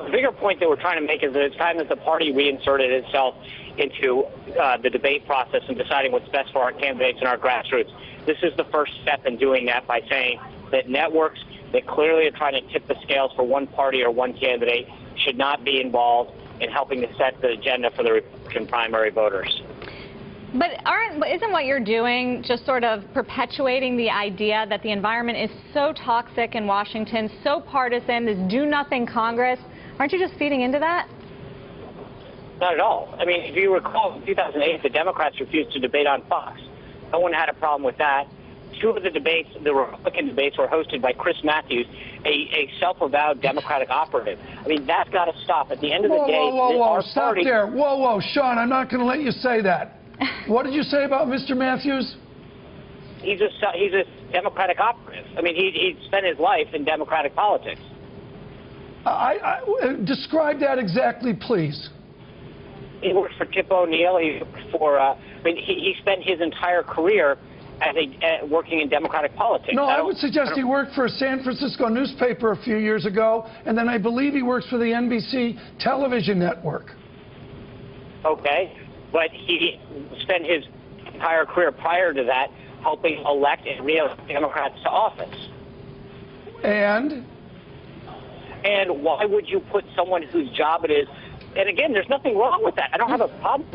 Well, the bigger point that we're trying to make is that it's time that the party reinserted itself into the debate process and deciding what's best for our candidates and our grassroots. This is the first step in doing that by saying that networks that clearly are trying to tip the scales for one party or one candidate should not be involved in helping to set the agenda for the Republican primary voters. But isn't what you're doing just sort of perpetuating the idea that the environment is so toxic in Washington, so partisan, this do-nothing Congress? Aren't you just feeding into that? Not at all. I mean, if you recall, in 2008, the Democrats refused to debate on Fox. No one had a problem with that. Two of the debates, the Republican debates, were hosted by Chris Matthews, a self-avowed Democratic operative. I mean, that's got to stop. At the end of the day, our stop party... there. Whoa, Sean, I'm not going to let you say that. What did you say about Mr. Matthews? He's a Democratic operative. I mean, he spent his life in Democratic politics. Describe that exactly, please. He worked for Tip O'Neill. He worked for. He spent his entire career as working in Democratic politics. No, I would suggest he worked for a San Francisco newspaper a few years ago, and then I believe he works for the NBC television network. Okay, but he spent his entire career prior to that helping elect and re-elect Democrats to office. And why would you put someone whose job it is? And again, there's nothing wrong with that. I don't have a problem.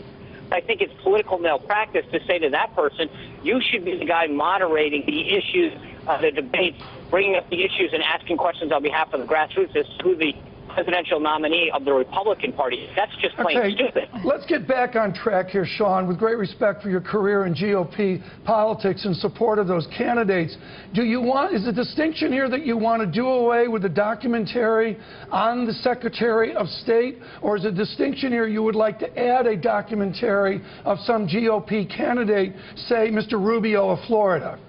I think it's political malpractice to say to that person, you should be the guy moderating the issues, the debates, bringing up the issues and asking questions on behalf of the grassroots as to the presidential nominee of the Republican Party. That's just plain stupid. Let's get back on track here, Sean. With great respect for your career in GOP politics and support of those candidates, is the distinction here that you want to do away with the documentary on the Secretary of State, or is the distinction here you would like to add a documentary of some GOP candidate, say Mr. Rubio of Florida?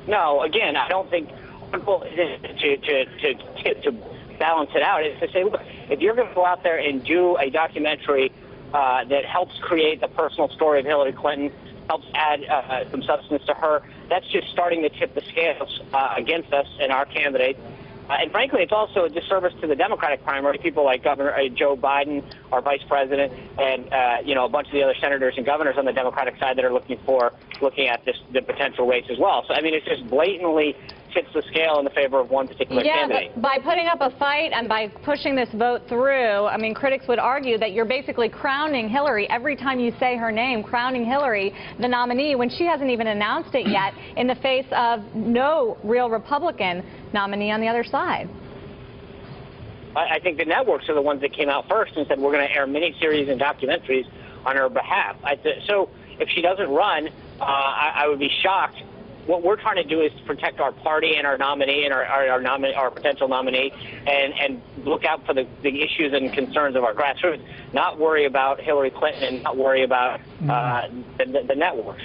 No, again, I don't think to balance it out is to say, look, if you're going to go out there and do a documentary that helps create the personal story of Hillary Clinton, helps add some substance to her, that's just starting to tip the scales against us and our candidate. And frankly, it's also a disservice to the Democratic primary. People like Governor Joe Biden, our vice president, and a bunch of the other senators and governors on the Democratic side that are looking at the potential race as well. So I mean, it's just blatantly tips the scale in the favor of one particular candidate. But by putting up a fight and by pushing this vote through, I mean, critics would argue that you're basically crowning Hillary every time you say her name, crowning Hillary the nominee when she hasn't even announced it yet, in the face of no real Republican nominee on the other side. I think the networks are the ones that came out first and said we're going to air miniseries and documentaries on her behalf. So if she doesn't run, I would be shocked. What we're trying to do is to protect our party and our nominee and our potential nominee, and look out for the issues and concerns of our grassroots, not worry about Hillary Clinton and not worry about the networks.